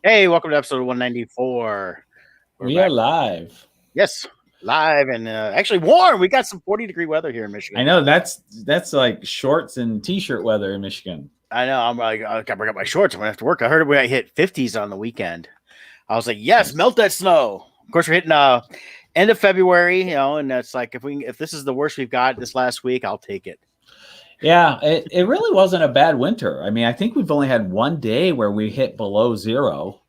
Hey, welcome to episode 194. We are live. Yes, live and actually warm. We got some 40-degree weather here in Michigan. I know that's like shorts and t-shirt weather in Michigan. I know. I'm like, I gotta bring up my shorts. I'm gonna have to work. I heard we hit 50s on the weekend. I was like, yes, melt that snow. Of course, we're hitting end of February, and that's like if this is the worst we've got this last week, I'll take it. Yeah, it really wasn't a bad winter. I mean, I think we've only had one day where we hit below zero.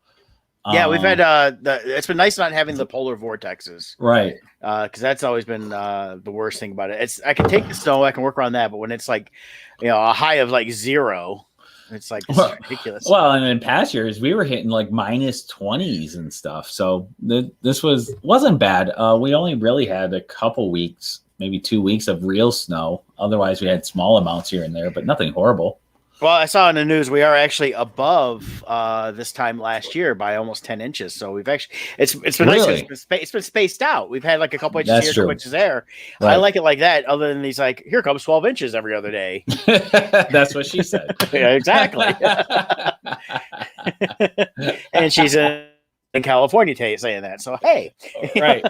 Yeah, we've had it's been nice not having the polar vortexes, right? Because that's always been the worst thing about it. I can take the snow, I can work around that, but when it's like, a high of like zero, it's like ridiculous. Well, and in past years we were hitting like minus 20s and stuff, so this wasn't bad. We only really had a couple weeks, maybe 2 weeks of real snow. Otherwise, we had small amounts here and there, but nothing horrible. Well, I saw in the news we are actually above this time last year by almost 10 inches. So we've actually it's been really? Nice. It's been spaced out. We've had like a couple inches here, a couple inches there. Right. I like it like that. Other than these, like, here comes 12 inches every other day. That's what she said. Yeah, exactly. And she's in California saying that. So hey, right.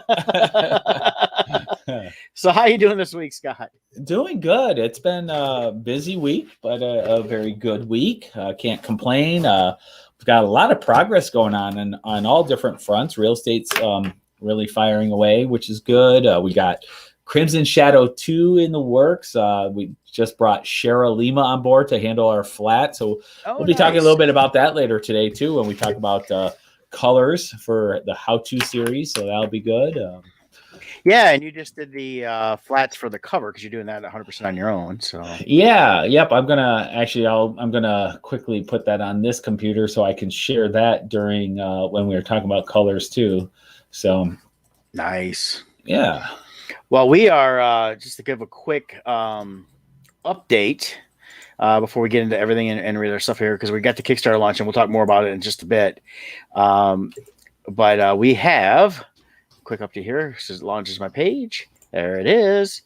So how you doing this week, Scott? Doing good. It's been a busy week, but a very good week. Can't complain. We've got a lot of progress going on all different fronts. Real estate's really firing away, which is good. We got Crimson Shadow 2 in the works. We just brought Shara Lima on board to handle our flat. So we'll be talking a little bit about that later today, too, when we talk about colors for the how-to series. So that'll be good. Yeah, and you just did the flats for the cover because you're doing that 100% on your own. So yeah, yep. I'm gonna quickly put that on this computer so I can share that during when we were talking about colors too. So nice. Yeah. Well, we are just to give a quick update before we get into everything and read our stuff here, because we got the Kickstarter launch and we'll talk more about it in just a bit. But we have. Quick update here. This launches my page. There it is.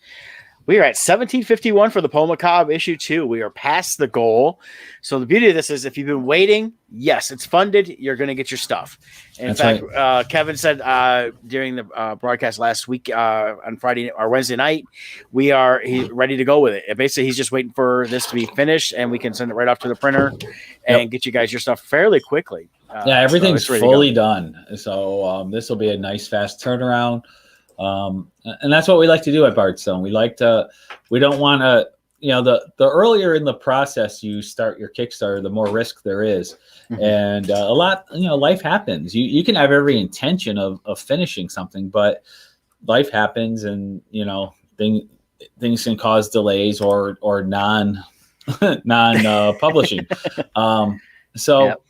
We are at 1751 for the Macabre issue 2. We are past the goal. So the beauty of this is if you've been waiting, yes, it's funded. You're going to get your stuff. And in fact, right. Kevin said during the broadcast last week on Friday or Wednesday night, he's ready to go with it. Basically, he's just waiting for this to be finished and we can send it right off to the printer and get you guys your stuff fairly quickly. Yeah, everything's fully done. So this will be a nice, fast turnaround. And that's what we like to do at Bardstone. We don't want to, the earlier in the process you start your Kickstarter, the more risk there is. Mm-hmm. And a lot, life happens. You can have every intention of finishing something, but life happens and, things can cause delays or non publishing. So. Yep.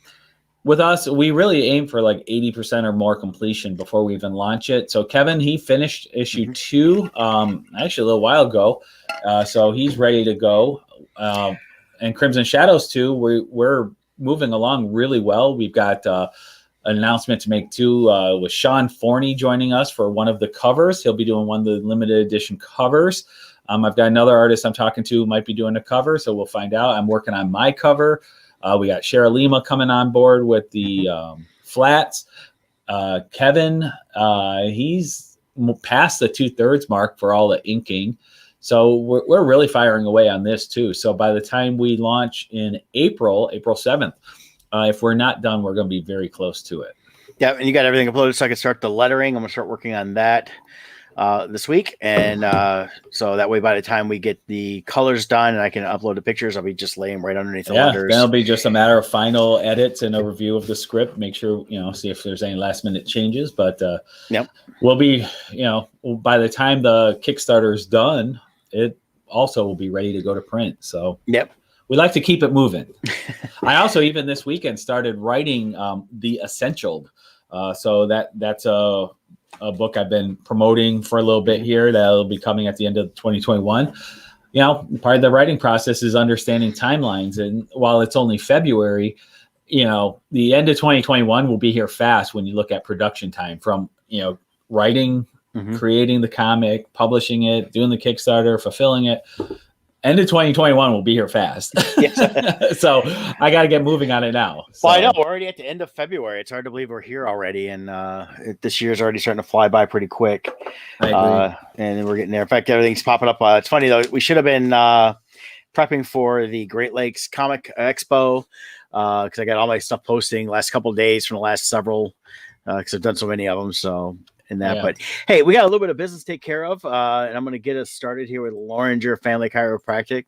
With us, we really aim for like 80% or more completion before we even launch it. So Kevin, he finished issue 2 actually a little while ago. So he's ready to go. And Crimson Shadows 2, we're moving along really well. We've got an announcement to make too with Sean Forney joining us for one of the covers. He'll be doing one of the limited edition covers. I've got another artist I'm talking to who might be doing a cover, so we'll find out. I'm working on my cover. We got Shara Lima coming on board with the flats. Kevin, he's past the 2/3 mark for all the inking. So we're really firing away on this too. So by the time we launch in April 7th, if we're not done, we're going to be very close to it. Yeah, and you got everything uploaded so I can start the lettering. I'm going to start working on that this week. And so that way, by the time we get the colors done and I can upload the pictures, I'll be just laying right underneath the letters. Then it'll be just a matter of final edits and a review of the script. Make sure, see if there's any last minute changes. But we'll be, by the time the Kickstarter is done, it also will be ready to go to print. So we like to keep it moving. I also, even this weekend, started writing The Essential. So that's a book I've been promoting for a little bit here that'll be coming at the end of 2021. Part of the writing process is understanding timelines. And while it's only February, the end of 2021 will be here fast when you look at production time from, writing, creating the comic, publishing it, doing the Kickstarter, fulfilling it. End of 2021 will be here fast. Yes. So I got to get moving on it now. So. Well, I know we're already at the end of February. It's hard to believe we're here already. And this year's already starting to fly by pretty quick. I agree. And we're getting there. In fact, everything's popping up. It's funny, though. We should have been prepping for the Great Lakes Comic Expo because I got all my stuff posting last couple of days from the last several because I've done so many of them. So. But hey, we got a little bit of business to take care of, and I'm going to get us started here with Loringer Family Chiropractic.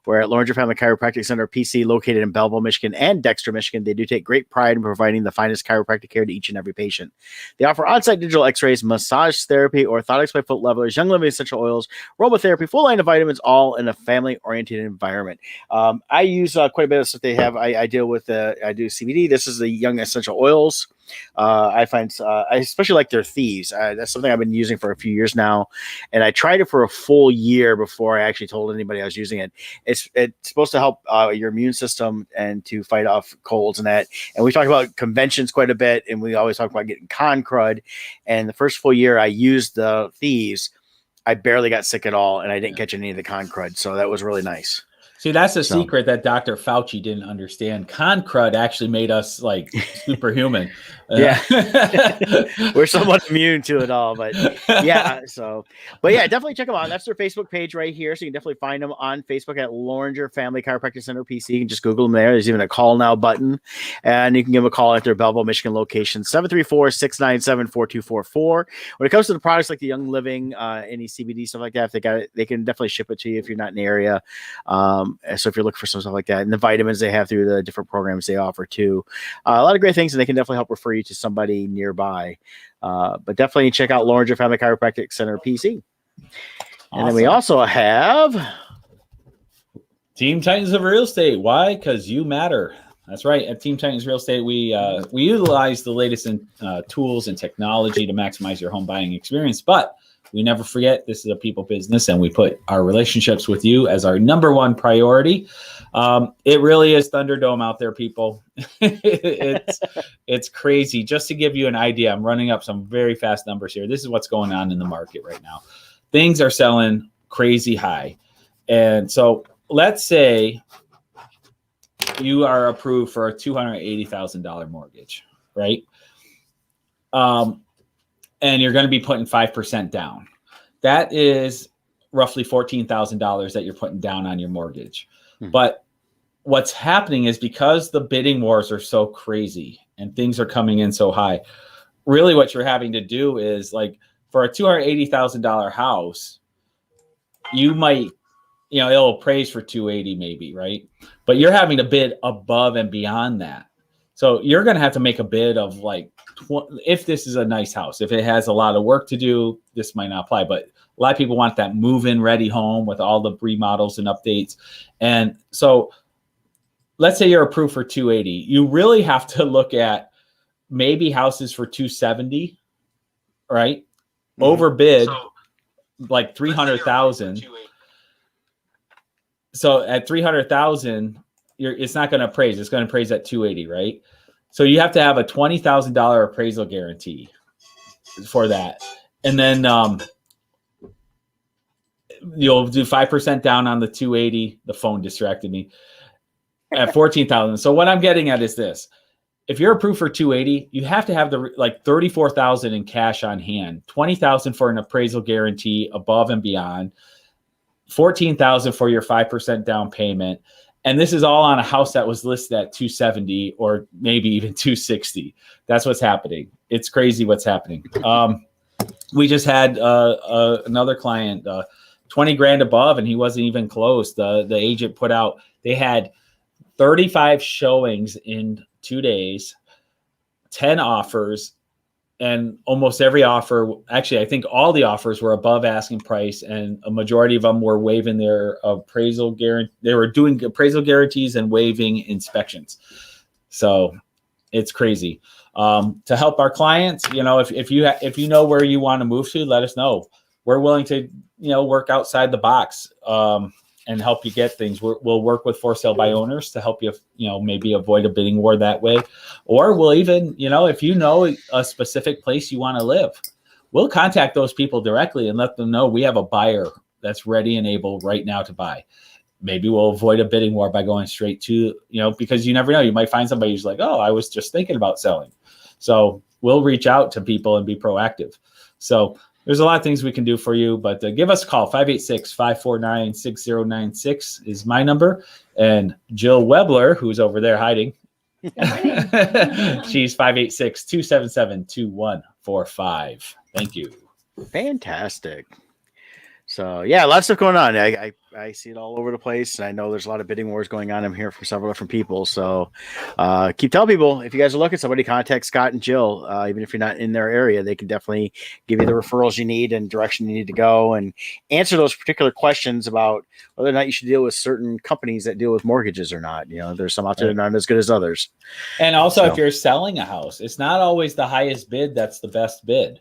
We're at Loringer Family Chiropractic Center, PC, located in Belleville, Michigan, and Dexter, Michigan. They do take great pride in providing the finest chiropractic care to each and every patient. They offer on-site digital X-rays, massage therapy, orthotics by foot levelers, young living essential oils, aromatherapy, full line of vitamins, all in a family-oriented environment. I use quite a bit of stuff they have. I deal with I do CBD. This is the young essential oils. I find I especially like their thieves. That's something I've been using for a few years now, and I tried it for a full year before I actually told anybody I was using it. It's supposed to help your immune system and to fight off colds and that. And we talk about conventions quite a bit, and we always talk about getting con crud. And the first full year I used the thieves, I barely got sick at all, and I didn't catch any of the con crud. So that was really nice. See, that's a secret that Dr. Fauci didn't understand. Con crud actually made us like superhuman. Yeah. We're somewhat immune to it all, but yeah. But yeah, definitely check them out. That's their Facebook page right here. So you can definitely find them on Facebook at Loringer Family Chiropractic Center PC. You can just Google them there. There's even a call now button, and you can give them a call at their Belleville, Michigan location, 734-697-4244. When it comes to the products like the Young Living, any CBD stuff like that, if they got it, they can definitely ship it to you if you're not in the area. So if you're looking for some stuff like that, and the vitamins they have through the different programs they offer too, a lot of great things, and they can definitely help refer you to somebody nearby. But definitely check out Loringer Family Chiropractic Center PC. And then we also have Team Titans of Real Estate. Why? Because you matter. That's right. At Team Titans Real Estate, we utilize the latest in tools and technology to maximize your home buying experience, but we never forget this is a people business, and we put our relationships with you as our number one priority. It really is Thunderdome out there, people. It's crazy. Just to give you an idea, I'm running up some very fast numbers here. This is what's going on in the market right now. Things are selling crazy high. And so let's say you are approved for a $280,000 mortgage, right? And you're going to be putting 5% down. That is roughly $14,000 that you're putting down on your mortgage. But what's happening is because the bidding wars are so crazy and things are coming in so high, really what you're having to do is, like, for a $280,000 house, you might, it'll appraise for 280 maybe, right? But you're having to bid above and beyond that. So you're going to have to make a bid of like, if this is a nice house, if it has a lot of work to do, this might not apply. But a lot of people want that move-in ready home with all the remodels and updates. And so let's say you're approved for 280. You really have to look at maybe houses for 270, right? Overbid like 300,000. So at 300,000, it's not going to appraise. It's going to appraise at 280, right? So you have to have a $20,000 appraisal guarantee for that. And then you'll do 5% down on the 280. The phone distracted me at 14,000. So what I'm getting at is this. If you're approved for 280, you have to have the like 34,000 in cash on hand, 20,000 for an appraisal guarantee above and beyond, 14,000 for your 5% down payment. And this is all on a house that was listed at 270 or maybe even 260. That's what's happening. It's crazy what's happening. We just had another client, 20 grand above, and he wasn't even close. The agent put out, they had 35 showings in 2 days, 10 offers, and almost every offer, actually, I think all the offers were above asking price, and a majority of them were waiving their appraisal guarantee. They were doing appraisal guarantees and waiving inspections. So it's crazy. To help our clients, if you know where you want to move to, let us know. We're willing to, work outside the box and help you get things. We'll work with for sale by owners to help you, maybe avoid a bidding war that way. Or we'll even, if you know a specific place you want to live, we'll contact those people directly and let them know we have a buyer that's ready and able right now to buy. Maybe we'll avoid a bidding war by going straight to, because you never know. You might find somebody who's like, oh, I was just thinking about selling. So we'll reach out to people and be proactive. So there's a lot of things we can do for you, but give us a call. 586-549-6096 is my number. And Jill Webler, who's over there hiding, she's 586-277-2145. Thank you. Fantastic. So yeah, a lot of stuff going on. I see it all over the place, and I know there's a lot of bidding wars going on. I'm hearing from several different people. So keep telling people, if you guys are looking, somebody contact Scott and Jill. Even if you're not in their area, they can definitely give you the referrals you need and direction you need to go, and answer those particular questions about whether or not you should deal with certain companies that deal with mortgages or not. There's some out there that aren't as good as others. And also, if you're selling a house, it's not always the highest bid that's the best bid.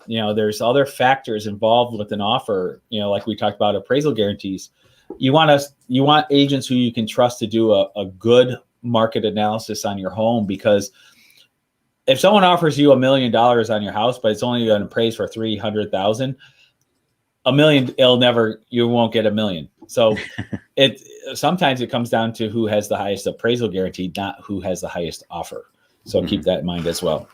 There's other factors involved with an offer, like we talked about appraisal guarantees. You want agents who you can trust to do a good market analysis on your home, because if someone offers you $1 million on your house, but it's only going to appraise for $300,000, $1 million, you won't get $1 million. So sometimes it comes down to who has the highest appraisal guarantee, not who has the highest offer. So keep that in mind as well.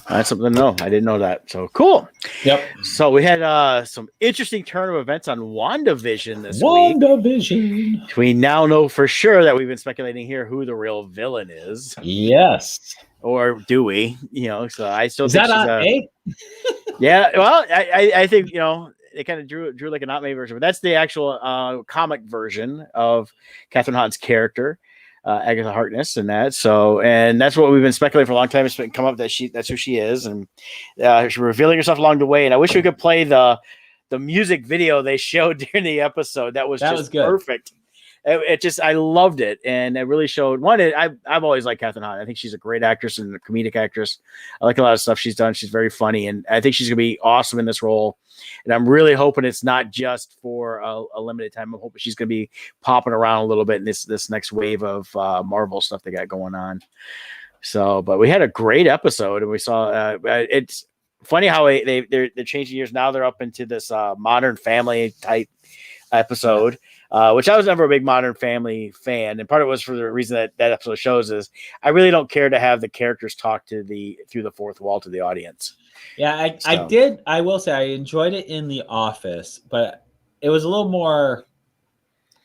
That's something to know. I didn't know that. So cool. Yep. So we had some interesting turn of events on WandaVision this week. WandaVision. We now know for sure that we've been speculating here who the real villain is. Yes. Or do we? So I still is think that she's yeah. Well, I think they kind of drew like an Aunt May version, but that's the actual comic version of Catherine Hahn's character. Agatha Harkness and that. So, and that's what we've been speculating for a long time. It's been come up that that's who she is, and she's revealing herself along the way. And I wish we could play the music video they showed during the episode. That was good. Perfect. I loved it, and it really showed. I've always liked Catherine Hahn. I think she's a great actress and a comedic actress. I like a lot of stuff she's done. She's very funny, and I think she's gonna be awesome in this role. And I'm really hoping it's not just for a limited time. I'm hoping she's gonna be popping around a little bit in this next wave of Marvel stuff they got going on. So, but we had a great episode, and we saw it's funny how they're changing years now. They're up into this Modern Family type episode. Which I was never a big Modern Family fan, and part of it was for the reason that episode shows is I really don't care to have the characters talk through the fourth wall to the audience. Yeah, I will say I enjoyed it in The Office, but it was a little more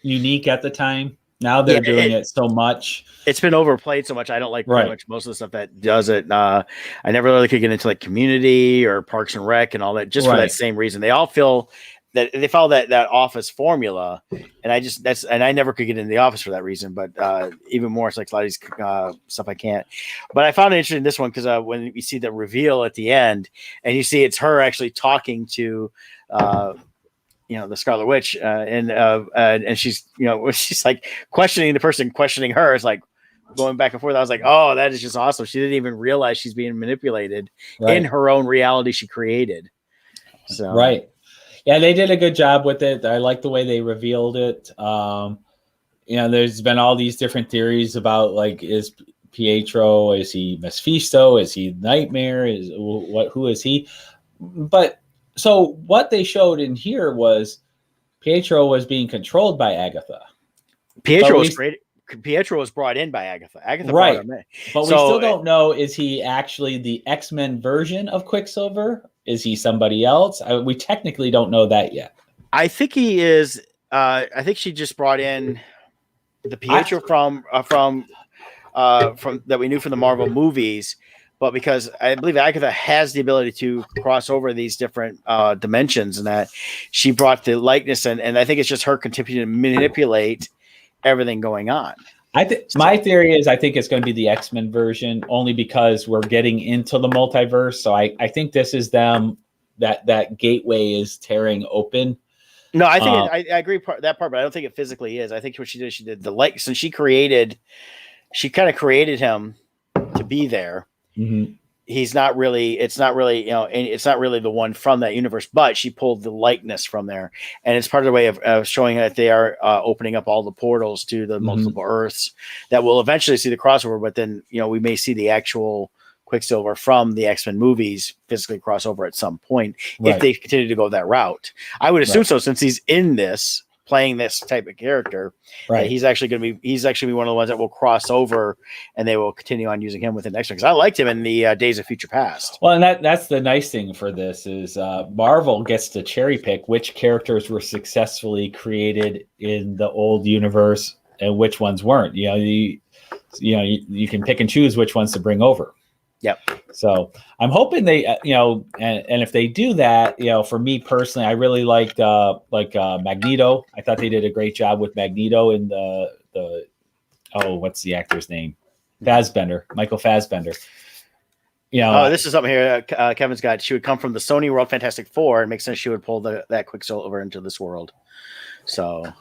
unique at the time. Now they're doing it so much. It's been overplayed so much. I don't like pretty much most of the stuff that does it. I never really could get into like Community or Parks and Rec and all that, just for that same reason. They all feel that they follow that Office formula, and I never could get into The Office for that reason. But even more, it's like a lot of these stuff I can't. But I found it interesting in this one because when you see the reveal at the end, and you see it's her actually talking to, the Scarlet Witch, and she's she's like questioning the person questioning her. It's like going back and forth. I was like, oh, that is just awesome. She didn't even realize she's being manipulated in her own reality she created. So right. Yeah, they did a good job with it. I like the way they revealed it. There's been all these different theories about like, is Pietro, is he Mephisto, is he Nightmare, who is he? But so what they showed in here was Pietro was being controlled by Agatha. Pietro was great. Pietro was brought in by Agatha. Brought him in. But we still don't know, is he actually the X-Men version of Quicksilver? Is he somebody else? We technically don't know that yet. I think he is. I think she just brought in the Pietro from that we knew from the Marvel movies, but because I believe Agatha has the ability to cross over these different dimensions, and that she brought the likeness in, and I think it's just her continuing to manipulate everything going on. My theory is I think it's going to be the X-Men version, only because we're getting into the multiverse. So I think this is them, that gateway is tearing open. No, I think I agree that part, but I don't think it physically is. I think what she did the light, since she kind of created him to be there. Mm-hmm. It's not really, it's not really the one from that universe, but she pulled the likeness from there. And it's part of the way of showing that they are opening up all the portals to the multiple Earths that will eventually see the crossover. But then, we may see the actual Quicksilver from the X-Men movies physically cross over at some point if they continue to go that route. I would assume so, since he's in this, playing this type of character. Right. He's actually going to be one of the ones that will cross over, and they will continue on using him within the X-Men. Because I liked him in the Days of Future Past. Well, and that's the nice thing for this is Marvel gets to cherry pick which characters were successfully created in the old universe and which ones weren't. You can pick and choose which ones to bring over. Yep. So I'm hoping they, and if they do that, for me personally, I really liked Magneto. I thought they did a great job with Magneto in the what's the actor's name? Michael Fassbender. This is something here. Kevin's got. She would come from the Sony World Fantastic Four. It makes sense she would pull that Quicksilver into this world. So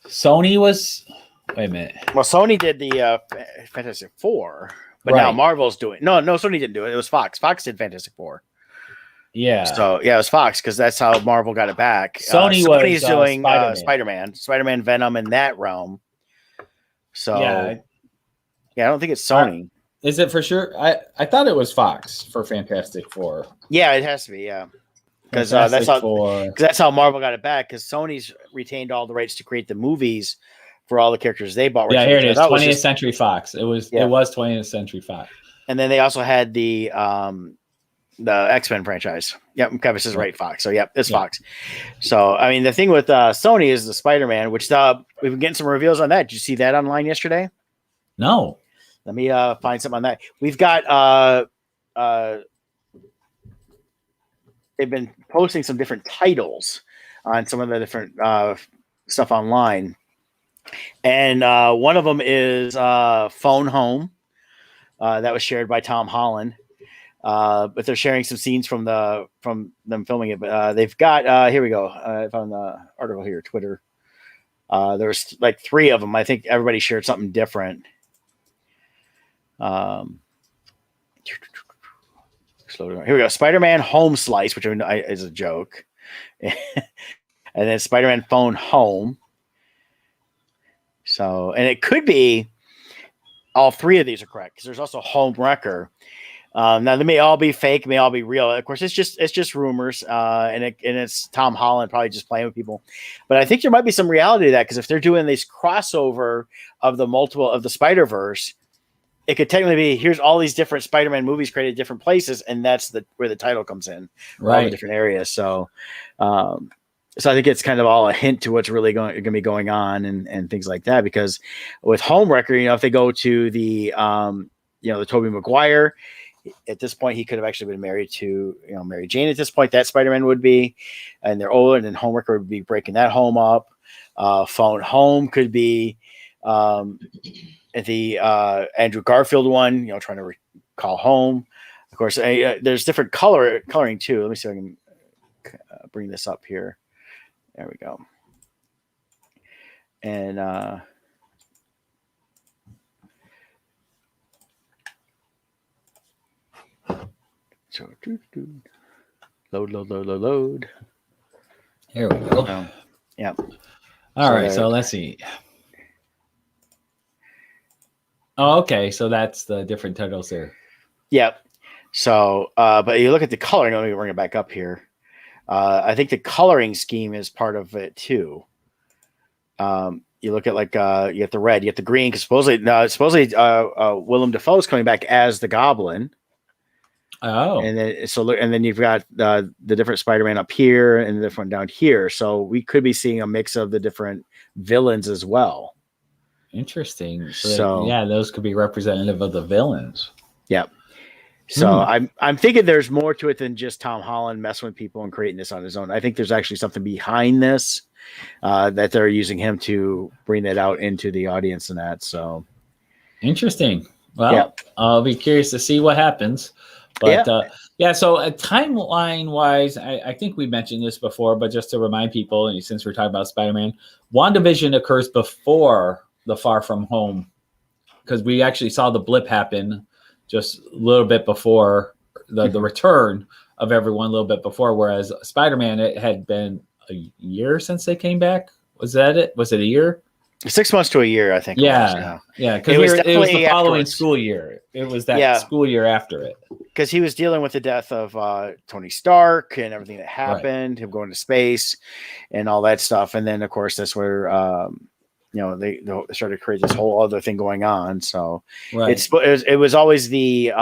Sony was. Wait a minute. Well, Sony did the Fantastic Four, but now Marvel's doing. No, Sony didn't do it. It was Fox. Fox did Fantastic Four. Yeah. So it was Fox because that's how Marvel got it back. Sony's doing Spider-Man, Venom in that realm. So I don't think it's Sony. Is it for sure? I thought it was Fox for Fantastic Four. Yeah, it has to be. Yeah. Because that's how Marvel got it back. Because Sony's retained all the rights to create the movies for all the characters they bought. Yeah, here it is. 20th Century Fox. It was 20th Century Fox. And then they also had the X-Men franchise. Yep, Kevin says right, Fox. So it's Fox. So I mean, the thing with Sony is the Spider-Man, which we've been getting some reveals on that. Did you see that online yesterday? No. Let me find something on that. We've got they've been posting some different titles on some of the different stuff online. And one of them is Phone Home. That was shared by Tom Holland. But they're sharing some scenes from them filming it. But they've got here we go. I found the article here, Twitter. There's like 3 of them. I think everybody shared something different. Here we go. Spider-Man Home Slice, which is a joke. And then Spider-Man Phone Home. So, and it could be all 3 of these are correct because there's also Home Wrecker. Now they may all be fake, may all be real. Of course, it's just rumors, and it's Tom Holland probably just playing with people. But I think there might be some reality to that because if they're doing this crossover of the Spider-Verse, it could technically be here's all these different Spider-Man movies created in different places, and that's where the title comes in, all the different areas. So, so I think it's kind of all a hint to what's really going to be going on and things like that. Because with Home Wrecker, if they go to the the Tobey Maguire, at this point he could have actually been married to Mary Jane. At this point, that Spider-Man would be, and they're older, and then Home Wrecker would be breaking that home up. Phone Home could be the Andrew Garfield one, trying to call home. Of course, there's different coloring too. Let me see if I can bring this up here. There we go. And so load. Here we go. Yeah. All right. So let's see. Oh, okay. So that's the different titles there. Yep. So, but you look at the coloring. Let me bring it back up here. I think the coloring scheme is part of it too. You look at you get the red, you get the green, because supposedly Willem Dafoe is coming back as the Goblin. Oh, and then you've got the different Spider-Man up here and the different down here. So we could be seeing a mix of the different villains as well. Interesting. So those could be representative of the villains. Yep. So I'm thinking there's more to it than just Tom Holland messing with people and creating this on his own. I think there's actually something behind this that they're using him to bring that out into the audience and that. So interesting. Well, I'll be curious to see what happens. But so timeline wise, I think we mentioned this before, but just to remind people, and since we're talking about Spider-Man, WandaVision occurs before the Far From Home, because we actually saw the blip happen just a little bit before the return of everyone, a little bit before, whereas Spider-Man, it had been a year since they came back. Was that it? Was it a year? 6 months to a year, I think. Yeah. Because it was the following school year. It was that school year after it. Because he was dealing with the death of Tony Stark and everything that happened, him going to space and all that stuff. And then, of course, that's where, they started to create this whole other thing going on. So it was always the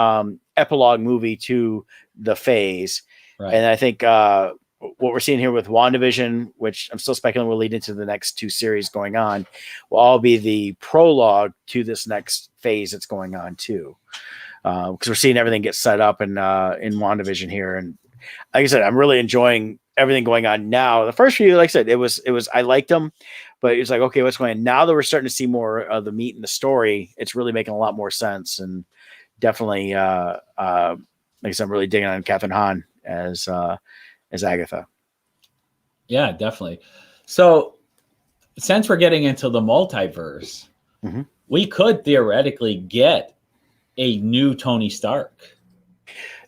epilogue movie to the phase. Right. And I think what we're seeing here with WandaVision, which I'm still speculating will lead into the next 2 series going on, will all be the prologue to this next phase that's going on too. Because we're seeing everything get set up in WandaVision here. And like I said, I'm really enjoying everything going on now. The first few, like I said, it was I liked them, but it was like, okay, what's going on? Now that we're starting to see more of the meat in the story, it's really making a lot more sense. And definitely, like I said, I'm really digging on Catherine Hahn as Agatha. Yeah, definitely. So since we're getting into the multiverse, we could theoretically get a new Tony Stark.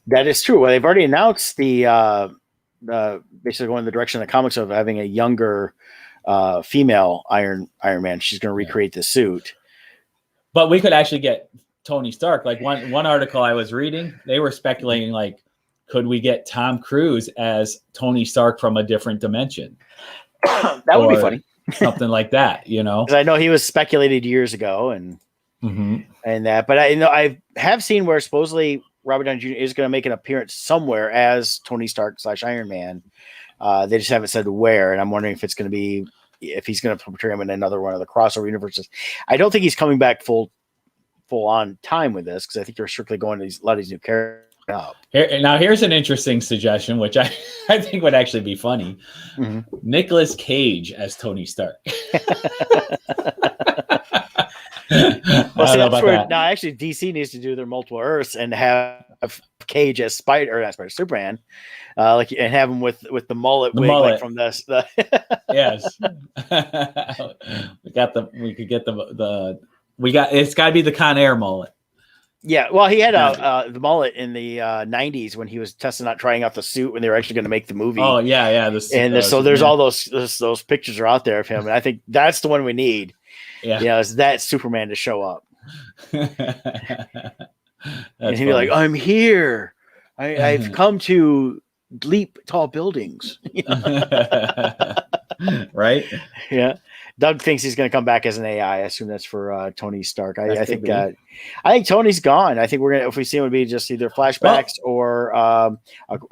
That is true. Well, they've already announced the basically going in the direction of the comics of having a younger female Iron Man. She's going to recreate the suit. But we could actually get Tony Stark. Like one article I was reading, they were speculating, like, could we get Tom Cruise as Tony Stark from a different dimension? That would be funny. Something like that, Because I know he was speculated years ago and that. But I have seen where supposedly Robert Downey Jr. is going to make an appearance somewhere as Tony Stark / Iron Man. They just haven't said where, and I'm wondering if it's going to be if he's going to portray him in another one of the crossover universes. I don't think he's coming back full on time with this, because I think they're strictly going to a lot of these new characters up. Here's an interesting suggestion, which I think would actually be funny. Nicolas Cage as Tony Stark. Actually, DC needs to do their multiple Earths and have Cage as Superman, and have him with the mullet wig. Like from this. Yes, it's got to be the Con Air mullet. Yeah, well, he had the mullet in the 90s when he was trying out the suit when they were actually going to make the movie. Oh yeah. So there's all those pictures are out there of him, and I think that's the one we need. Yeah, is that Superman to show up. And he'd be like, "I'm here. I've come to leap tall buildings." Right? Yeah. Doug thinks he's going to come back as an AI. I assume that's for Tony Stark. I think Tony's gone. I think if we see him, it would be just either flashbacks or a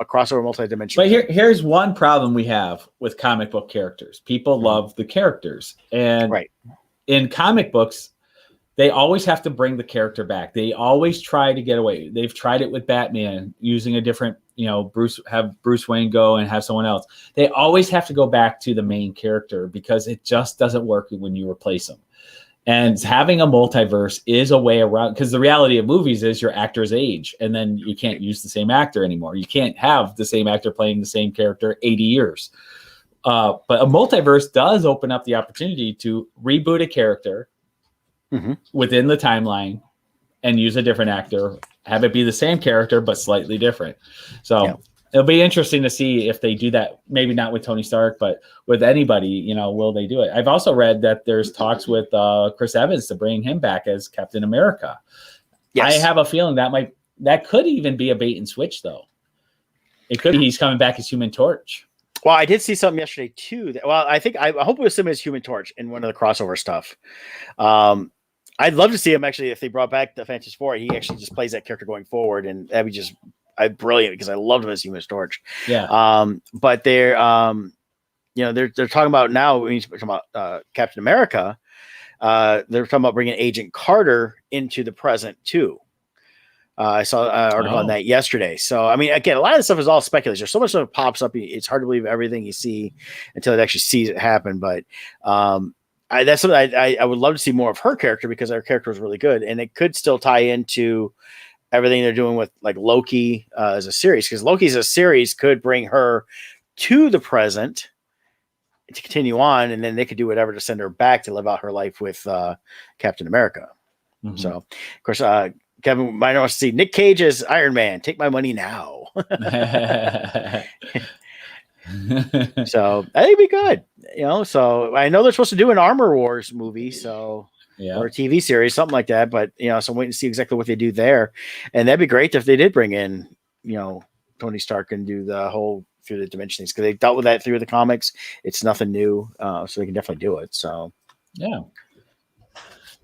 crossover multidimensional. But here's one problem we have with comic book characters. People love the characters, and in comic books, they always have to bring the character back. They always try to get away. They've tried it with Batman using a different, Bruce Wayne go and have someone else. They always have to go back to the main character because it just doesn't work when you replace them. And having a multiverse is a way around, because the reality of movies is your actors age, and then you can't use the same actor anymore. You can't have the same actor playing the same character 80 years. But a multiverse does open up the opportunity to reboot a character within the timeline and use a different actor, have it be the same character but slightly different. So it'll be interesting to see if they do that. Maybe not with Tony Stark, but with anybody, will they do it? I've also read that there's talks with Chris Evans to bring him back as Captain America. Yes. I have a feeling that could even be a bait and switch, though. It could be he's coming back as Human Torch. Well, I did see something yesterday too. I hope it was him as Human Torch in one of the crossover stuff. I'd love to see him actually if they brought back the Fantastic Four. He actually just plays that character going forward, and that'd be just brilliant because I loved him as Human Torch. Yeah. But they're they're talking about now when you're talking about Captain America. They're talking about bringing Agent Carter into the present too. I saw an article on that yesterday. So, I mean, again, a lot of this stuff is all speculation. There's so much stuff that pops up. It's hard to believe everything you see until it actually sees it happen. But that's something I would love to see more of her character, because her character was really good. And it could still tie into everything they're doing with like Loki as a series, because Loki as a series could bring her to the present to continue on. And then they could do whatever to send her back to live out her life with Captain America. Mm-hmm. So, of course, Kevin might want to see Nick Cage as Iron Man. Take my money now. So I think it'd be good. So I know they're supposed to do an Armor Wars movie, or a TV series, something like that. But so I'm waiting to see exactly what they do there. And that'd be great if they did bring in, Tony Stark and do the whole through the dimensions, because they dealt with that through the comics. It's nothing new, so they can definitely do it. So yeah.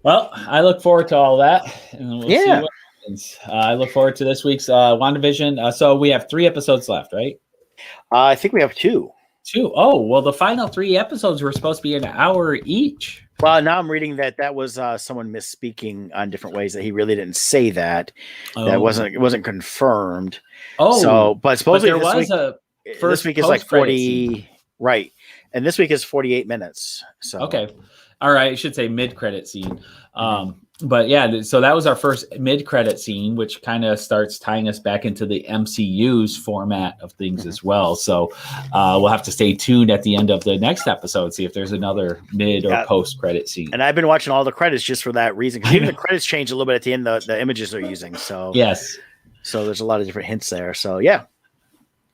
Well, I look forward to all that, and we'll see what happens. I look forward to this week's WandaVision. So we have 3 episodes left, right? I think we have 2. 2. Oh, well, the final 3 episodes were supposed to be an hour each. Well, now I'm reading that was someone misspeaking on different ways, that he really didn't say that. Oh. That wasn't confirmed. Oh, so but supposedly this week is like 40, right? And this week is 48 minutes. So okay. All right, I should say mid-credit scene. But yeah, so that was our first mid-credit scene, which kind of starts tying us back into the MCU's format of things as well. So we'll have to stay tuned at the end of the next episode, see if there's another mid or post-credit scene. And I've been watching all the credits just for that reason, because even the credits change a little bit at the end, the images they're using. So yes. So there's a lot of different hints there. So yeah.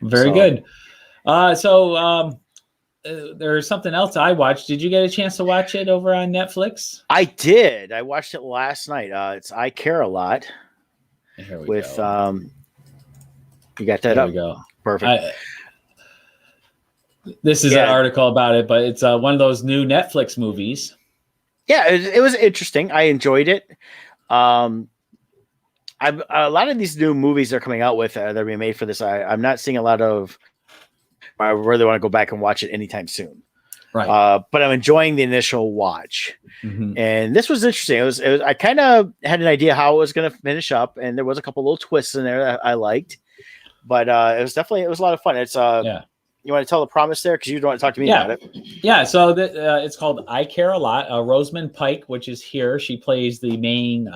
Very good. There's something else I watched. Did you get a chance to watch it over on Netflix? I did. I watched it last night. It's I Care a Lot. Here we go. You got that up? We go. Perfect. This is an article about it, but it's one of those new Netflix movies. Yeah, it was interesting. I enjoyed it. A lot of these new movies they're coming out with that are being made for this. I'm not seeing a lot of. I really want to go back and watch it anytime soon. Right. But I'm enjoying the initial watch. Mm-hmm. And this was interesting. It was I kind of had an idea how it was going to finish up, and there was a couple little twists in there that I liked. But it was a lot of fun. It's You want to tell the promise there, because you don't want to talk to me about it. Yeah. So it's called I Care a Lot. Rosamund Pike, which is here, she plays the main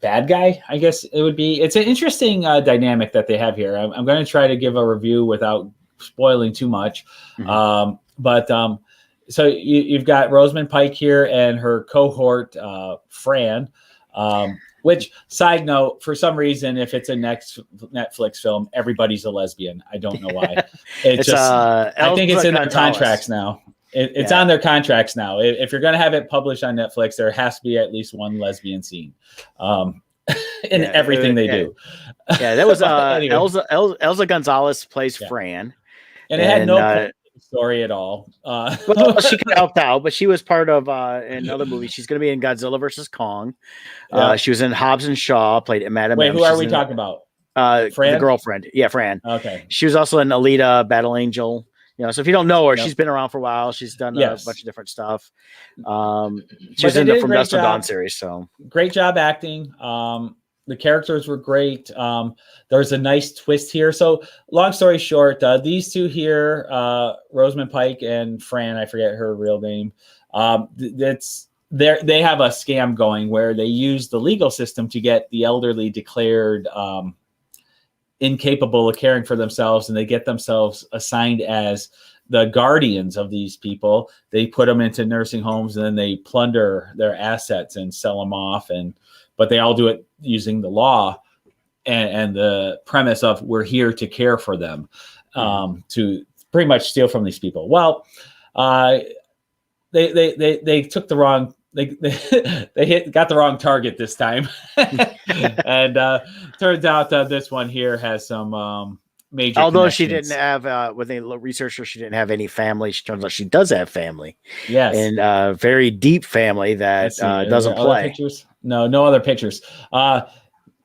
bad guy, I guess it would be. It's an interesting dynamic that they have here. I'm going to try to give a review without spoiling too much. Mm-hmm. So you've got Rosamund Pike here and her cohort, Fran, which, side note, for some reason, if it's a next Netflix film, everybody's a lesbian. I don't know why. I think it's in their contracts now. It's on their contracts now. If you're going to have it published on Netflix, there has to be at least one lesbian scene in everything they do. Yeah, that was anyway. Elsa Gonzalez plays Fran. And it had no story at all. Well, she could have helped out, but she was part of another movie. She's going to be in Godzilla vs. Kong. She was in Hobbs and Shaw, played Madam M. Who are we talking about? Fran? The girlfriend. Yeah, Fran. Okay. She was also in Alita, Battle Angel. So if you don't know her, she's been around for a while. She's done a bunch of different stuff. She was in the From Dusk Till Dawn series. So great job acting. The characters were great. There's a nice twist here. So long story short, these two here, Rosamund Pike and Fran, I forget her real name. They have a scam going where they use the legal system to get the elderly declared incapable of caring for themselves, and they get themselves assigned as the guardians of these people. They put them into nursing homes, and then they plunder their assets and sell them off. But they all do it using the law and the premise of we're here to care for them, to pretty much steal from these people. Well, they took the wrong. They got the wrong target this time, and turns out this one here has some major. Although she didn't have, when they researched her, she didn't have any family. She turns out she does have family. Yes, and very deep family that doesn't play. No other pictures.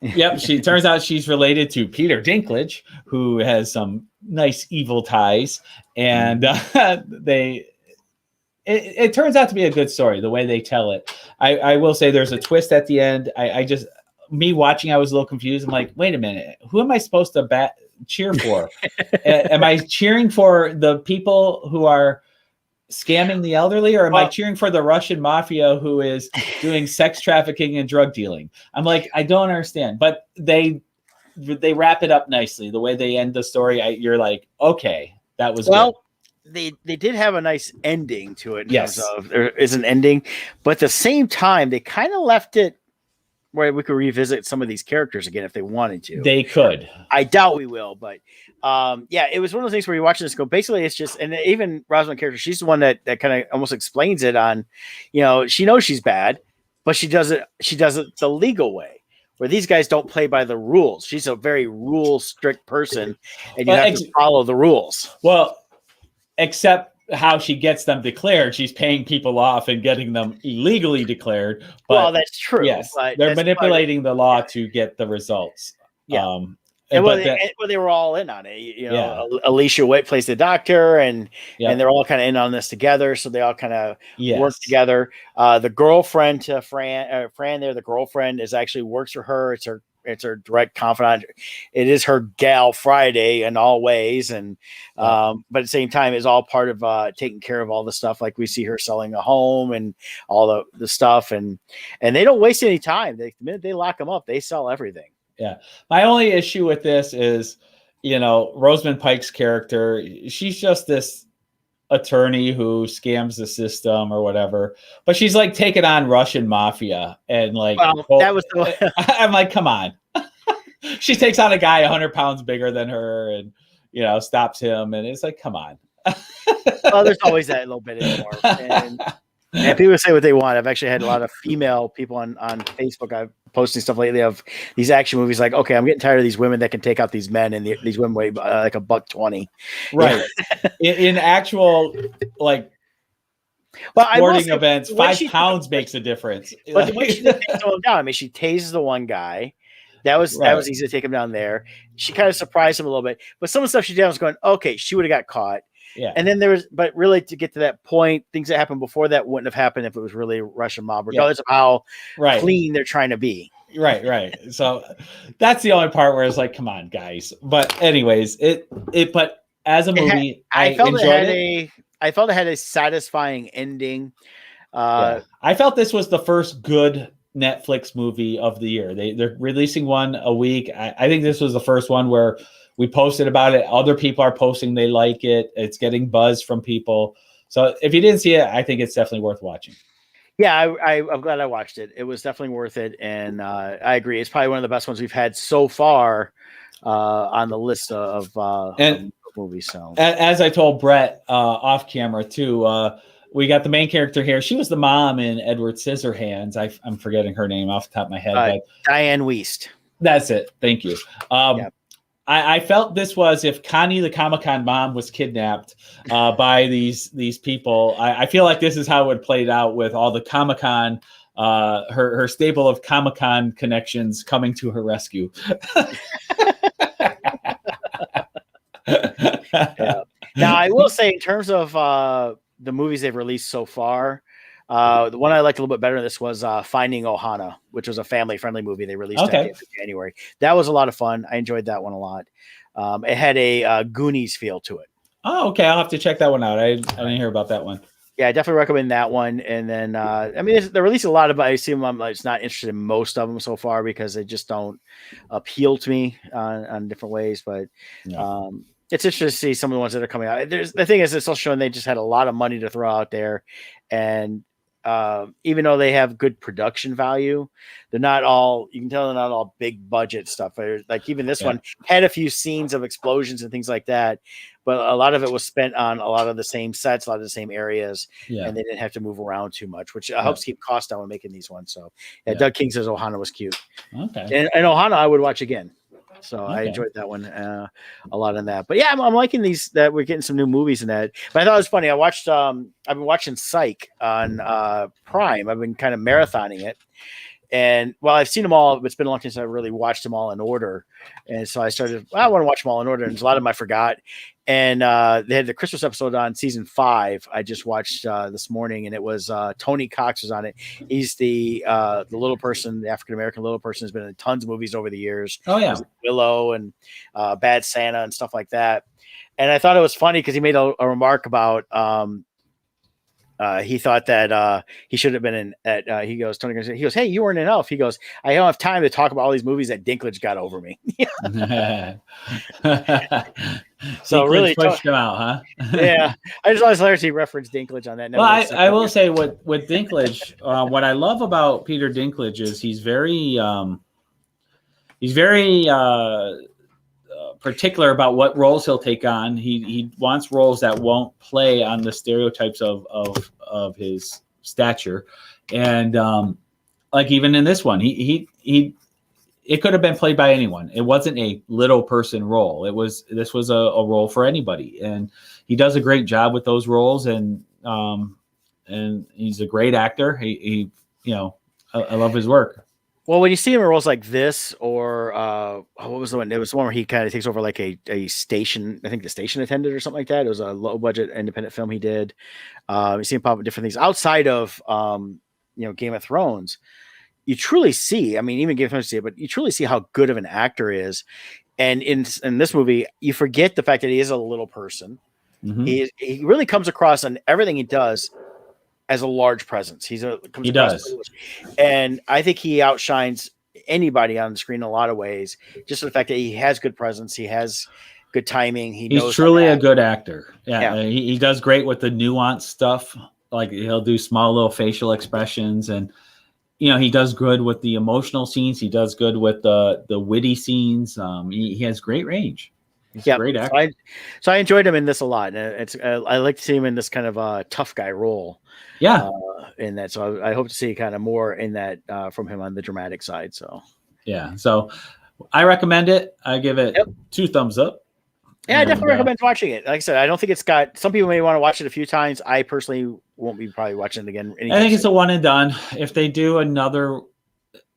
Yep, she turns out she's related to Peter Dinklage, who has some nice evil ties, and It turns out to be a good story, the way they tell it. I will say there's a twist at the end. me watching, I was a little confused. I'm like, wait a minute, who am I supposed to cheer for? Am I cheering for the people who are scamming the elderly, or am I cheering for the Russian mafia who is doing sex trafficking and drug dealing? I'm like, I don't understand. But they wrap it up nicely. The way they end the story, you're like, okay, that was good. They did have a nice ending to it in terms of there is an ending, but at the same time, they kind of left it where we could revisit some of these characters again if they wanted to. They could. I doubt we will, but it was one of those things where you're watching this go. Basically, it's just, and even Rosamund character, she's the one that kind of almost explains it on, she knows she's bad, but she does it the legal way. Where these guys don't play by the rules. She's a very rule strict person, and you have to follow the rules. Well, except how she gets them declared. She's paying people off and getting them illegally declared. But that's true. Yes, they're manipulating the law to get the results. Yeah. They were all in on it. Alicia Witt plays the doctor, and they're all kind of in on this together. So they all kind of work together. The girlfriend to Fran there, the girlfriend actually works for her. It's her direct confidant. It is her gal Friday in all ways. And, but at the same time is all part of taking care of all the stuff. Like we see her selling a home and all the stuff. And they don't waste any time. The minute they lock them up, they sell everything. Yeah. My only issue with this is, Rosamund Pike's character, she's just this attorney who scams the system or whatever, but she's like taking on Russian mafia and like, that was I'm like, come on. She takes on a guy 100 pounds bigger than her and, stops him. And it's like, come on. There's always that little bit anymore. And people say what they want. I've actually had a lot of female people on Facebook. I've posting stuff lately of these action movies. Like, okay, I'm getting tired of these women that can take out these men, and these women weigh like $120. Right. in actual sporting events, 5 pounds makes a difference. But the way she takes them down, I mean, she tases the one guy. That was easy to take him down there. She kind of surprised him a little bit, but some of the stuff she did, I was going, okay, she would have got caught. Yeah. And then but really to get to that point, things that happened before that wouldn't have happened if it was really Russian mob, regardless of how clean they're trying to be. Right. So that's the only part where it's like, come on, guys. But anyways, but as a movie, I felt enjoyed it. I felt it had a satisfying ending. I felt this was the first good Netflix movie of the year. They're releasing one a week. I think this was the first one where we posted about it. Other people are posting they like it. It's getting buzz from people. So if you didn't see it, I think it's definitely worth watching. Yeah, I'm glad I watched it. It was definitely worth it. And I agree. It's probably one of the best ones we've had so far on the list of movies. So as I told Brett off camera too, we got the main character here. She was the mom in Edward Scissorhands. I'm forgetting her name off the top of my head. But Diane Wiest. That's it. Thank you. I felt this was if Connie the Comic-Con mom was kidnapped by these people. I feel like this is how it would played out with all the Comic-Con, her stable of Comic-Con connections coming to her rescue. Now, I will say in terms of the movies they've released so far, the one I liked a little bit better than this was Finding Ohana, which was a family-friendly movie they released in January. That was a lot of fun. I enjoyed that one a lot. It had a Goonies feel to it. Oh, okay. I'll have to check that one out. I didn't hear about that one. Yeah, I definitely recommend that one. And then, I mean, they released a lot of, I assume I'm just not interested in most of them so far because they just don't appeal to me on different ways. But it's interesting to see some of the ones that are coming out. The thing is, it's also showing they just had a lot of money to throw out there. And even though they have good production value, they're not all, you can tell they're not all big budget stuff. Like even this one had a few scenes of explosions and things like that, but a lot of it was spent on a lot of the same sets, a lot of the same areas, and they didn't have to move around too much, which helps keep costs down when making these ones. So Doug King says Ohana was cute. Okay. And Ohana I would watch again. So I enjoyed that one a lot in that. But yeah, I'm liking these, that we're getting some new movies in that. But I thought it was funny. I watched I've been watching Psych on Prime. I've been kind of marathoning it. And well, I've seen them all, but it's been a long time since I really watched them all in order. And so I started, I want to watch them all in order. And a lot of them I forgot. And they had the Christmas episode on season 5. I just watched this morning, and it was Tony Cox was on it. He's the little person, the African American little person, has been in tons of movies over the years. Oh yeah, Willow and Bad Santa and stuff like that. And I thought it was funny because he made a remark about he thought that he should have been in at he goes, hey, you weren't in Elf. He goes, I don't have time to talk about all these movies that Dinklage got over me. So really pushed him out, huh? Yeah, I just always hilarious he referenced Dinklage on that. Well, I will say with Dinklage, what I love about Peter Dinklage is he's very particular about what roles he'll take on. He wants roles that won't play on the stereotypes of his stature, and like even in this one, he it could have been played by anyone. It wasn't a little person role. This was a role for anybody, and he does a great job with those roles, and he's a great actor. He I love his work. Well, when you see him in roles like this, or what was the one? It was the one where he kind of takes over like a station, I think the station attendant or something like that. It was a low budget independent film he did. You see him pop up different things outside of Game of Thrones. You truly see, I mean, even Game of Thrones see it, but you truly see how good of an actor is. And in this movie, you forget the fact that he is a little person. Mm-hmm. He really comes across on everything he does as a large presence. He does. And I think he outshines anybody on the screen in a lot of ways. Just the fact that he has good presence. He has good timing. He's truly a good actor. Yeah. He does great with the nuanced stuff. Like he'll do small little facial expressions, and he does good with the emotional scenes. He does good with the witty scenes. He has great range. He's a great actor. So I enjoyed him in this a lot. And I like to see him in this kind of a tough guy role. Yeah. In that. So I hope to see kind of more in that from him on the dramatic side. So yeah. So I recommend it. I give it 2 thumbs up. Yeah, I definitely recommend watching it. Like I said, I don't think it's got, some people may want to watch it a few times. I personally won't be probably watching it again. I think it's a one and done. If they do another,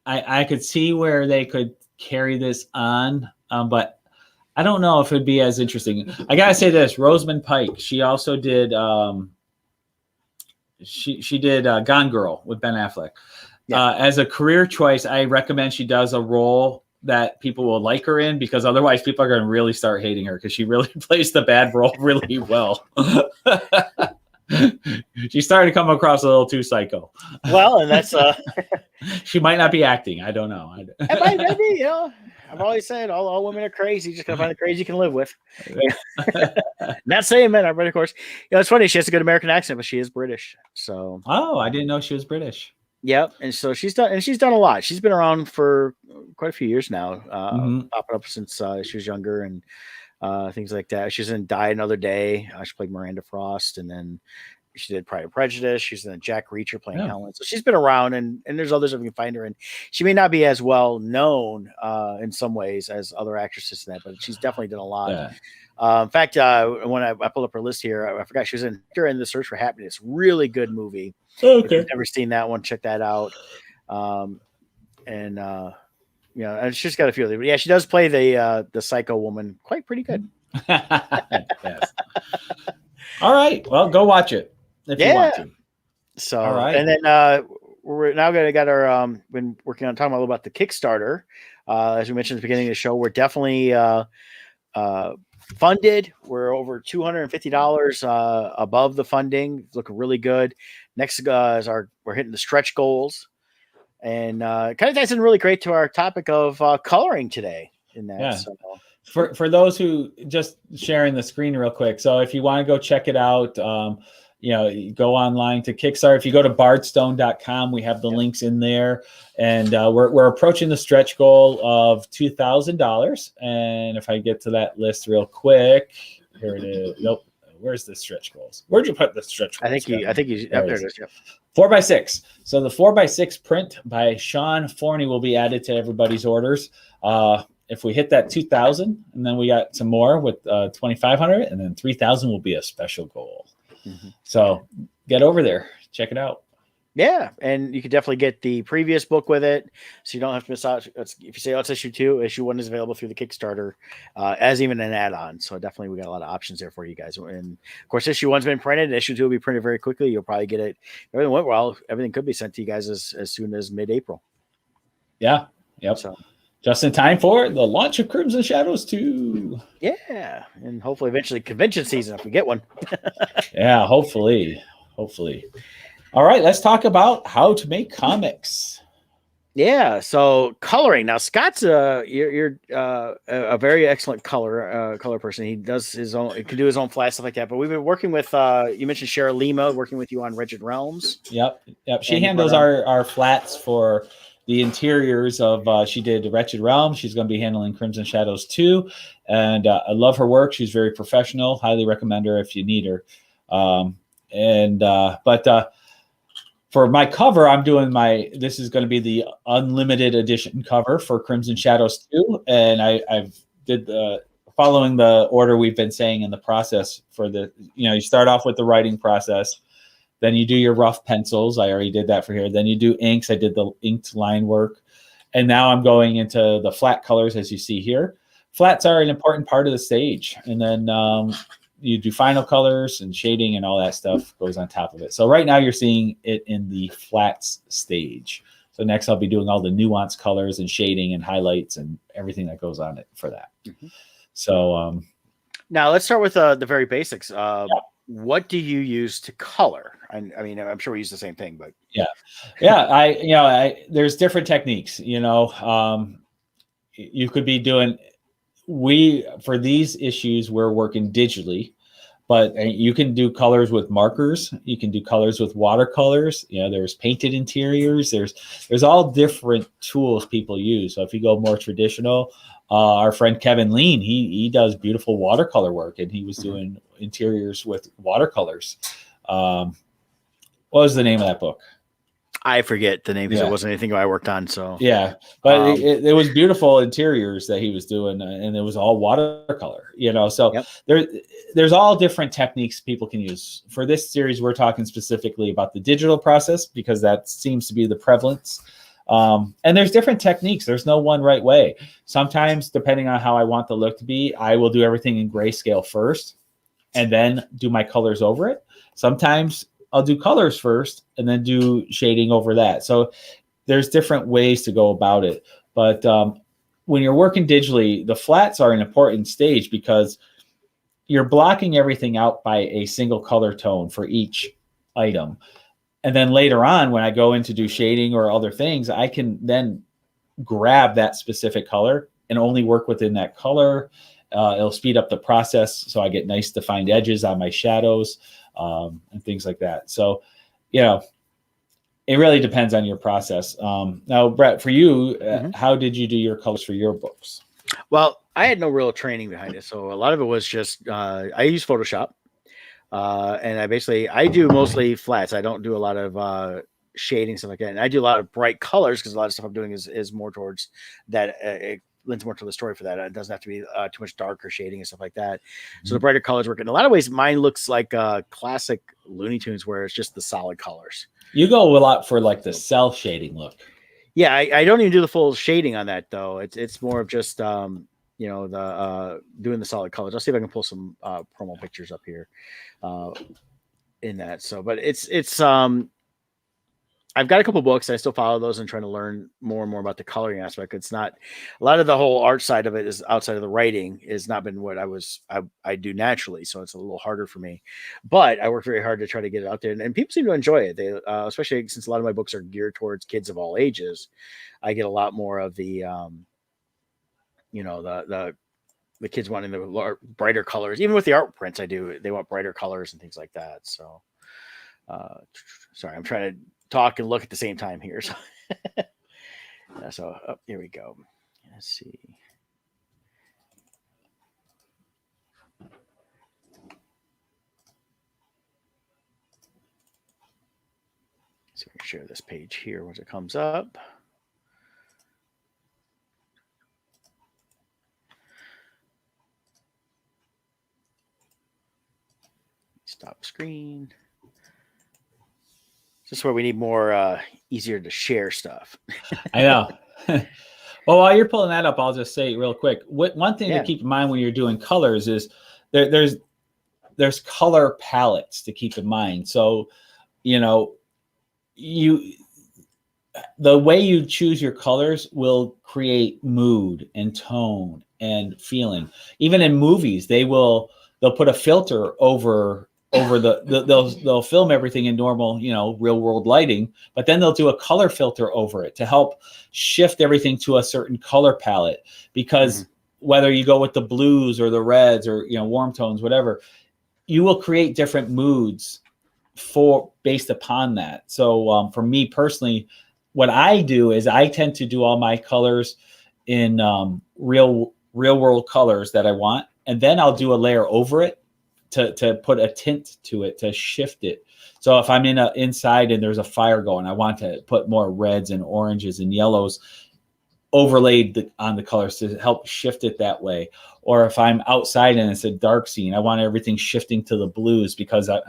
I could see where they could carry this on, but I don't know if it'd be as interesting. I gotta say this: Rosamund Pike. She also did. She did Gone Girl with Ben Affleck. Yeah. As a career choice, I recommend she does a role that people will like her in, because otherwise people are going to really start hating her, because she really plays the bad role really well. She's starting to come across a little too psycho. Well, and that's she might not be acting. I don't know. It might be, I've always said all women are crazy. You just gotta find the crazy you can live with. Not saying men are, but of course, it's funny. She has a good American accent, but she is British. So I didn't know she was British. Yep, and so she's done a lot. She's been around for quite a few years now, popping up since she was younger and things like that. She's in Die Another Day. She played Miranda Frost, and then she did Pride and Prejudice. She's in Jack Reacher playing Helen. So she's been around, and there's others that we can find her in. She may not be as well known in some ways as other actresses in that, but she's definitely done a lot. Yeah. In fact, when I pulled up her list here, I forgot she was in The Search for Happiness. Really good movie. Okay. If you've never seen that one, check that out. And she's got a few of them. But yeah, she does play the psycho woman pretty good. Yes. All right. Well, go watch it if you want to. So, all right. And then we're now going to get our been working on talking a little about the Kickstarter. As we mentioned at the beginning of the show, we're definitely funded. We're over $250 above the funding. It's looking really good. Next is we're hitting the stretch goals, and kind of ties in really great to our topic of coloring today. In that, so. For those who just sharing the screen real quick. So if you want to go check it out, you go online to Kickstarter. If you go to bardstone.com, we have the links in there, and we're approaching the stretch goal of $2,000. And if I get to that list real quick, here it is. Nope. Where's the stretch goals? Where'd you put the stretch goals? I think you there it is. Yep. 4x6. So the 4x6 print by Sean Forney will be added to everybody's orders. If we hit that 2,000, and then we got some more with 2,500, and then 3,000 will be a special goal. Mm-hmm. So get over there, check it out. Yeah, and you could definitely get the previous book with it, so you don't have to miss out. If you say, "Oh, it's issue 2," issue 1 is available through the Kickstarter as even an add-on. So definitely, we got a lot of options there for you guys. And of course, issue 1's been printed. Issue 2 will be printed very quickly. You'll probably get it. If everything went well, everything could be sent to you guys as soon as mid-April. Yeah. Yep. So just in time for the launch of Crimson Shadows 2. Yeah, and hopefully, eventually, convention season if we get one. Yeah, hopefully. All right, let's talk about how to make comics. Yeah, so coloring. Now Scott's you're a very excellent color person. He does his own, he can do his own flat stuff like that. But we've been working with you mentioned Cheryl Lima working with you on Wretched Realms. Yep. She handles our flats for the interiors of. She did Wretched Realms. She's going to be handling Crimson Shadows 2, and I love her work. She's very professional. Highly recommend her if you need her. For my cover, I'm doing this is going to be the unlimited edition cover for Crimson Shadows 2. And I've did following the order we've been saying in the process for you start off with the writing process, then you do your rough pencils. I already did that for here. Then you do inks. I did the inked line work. And now I'm going into the flat colors, as you see here. Flats are an important part of the stage. And then you do final colors and shading and all that stuff goes on top of it. So right now you're seeing it in the flats stage. So next I'll be doing all the nuanced colors and shading and highlights and everything that goes on it for that. Mm-hmm. So now let's start with the very basics. What do you use to color? I mean, I'm sure we use the same thing, but there's different techniques. You could be doing. For these issues, we're working digitally, but you can do colors with markers. You can do colors with watercolors. There's painted interiors. There's all different tools people use. So if you go more traditional, our friend Kevin Lean, he does beautiful watercolor work, and he was doing interiors with watercolors. What was the name of that book? I forget the name because it wasn't anything I worked on. So yeah, but it was beautiful interiors that he was doing, and it was all watercolor. So there's all different techniques people can use. For this series, we're talking specifically about the digital process because that seems to be the prevalence. And there's different techniques. There's no one right way. Sometimes, depending on how I want the look to be, I will do everything in grayscale first, and then do my colors over it. Sometimes I'll do colors first and then do shading over that. So there's different ways to go about it. But when you're working digitally, the flats are an important stage because you're blocking everything out by a single color tone for each item. And then later on, when I go in to do shading or other things, I can then grab that specific color and only work within that color. It'll speed up the process so I get nice defined edges on my shadows. And things like that. So, it really depends on your process. Now, Brett, for you, how did you do your colors for your books? Well, I had no real training behind it. So a lot of it was just, I use Photoshop and I do mostly flats. I don't do a lot of shading, stuff like that. And I do a lot of bright colors because a lot of stuff I'm doing is more towards that. It lends more to the story for that. It doesn't have to be too much darker shading and stuff like that. So the brighter colors work. In a lot of ways, mine looks like classic Looney Tunes where it's just the solid colors. You go a lot for like the cell shading look. Yeah, I don't even do the full shading on that though. It's more of just doing the solid colors. I'll see if I can pull some promo pictures up here in that. So, but it's I've got a couple books. I still follow those and trying to learn more and more about the coloring aspect. It's not a lot of the whole art side of it is outside of the writing has not been what I do naturally. So it's a little harder for me, but I work very hard to try to get it out there and people seem to enjoy it. They, especially since a lot of my books are geared towards kids of all ages, I get a lot more of the, the kids wanting the brighter colors, even with the art prints they want brighter colors and things like that. So, sorry, I'm trying to talk and look at the same time here. So, here we go. Let's see. So we can share this page here once it comes up. Stop screen. Just where we need more easier to share stuff. I know. Well, while you're pulling that up, I'll just say real quick. One thing to keep in mind when you're doing colors is there's color palettes to keep in mind. So, the way you choose your colors will create mood and tone and feeling. Even in movies, they'll put a filter over they'll film everything in normal, real world lighting, but then they'll do a color filter over it to help shift everything to a certain color palette, because whether you go with the blues or the reds or, warm tones, whatever, you will create different moods based upon that. So for me personally, what I do is I tend to do all my colors in real world colors that I want, and then I'll do a layer over it to put a tint to it, to shift it. So if I'm inside and there's a fire going, I want to put more reds and oranges and yellows overlaid on the colors to help shift it that way. Or if I'm outside and it's a dark scene, I want everything shifting to the blues, because I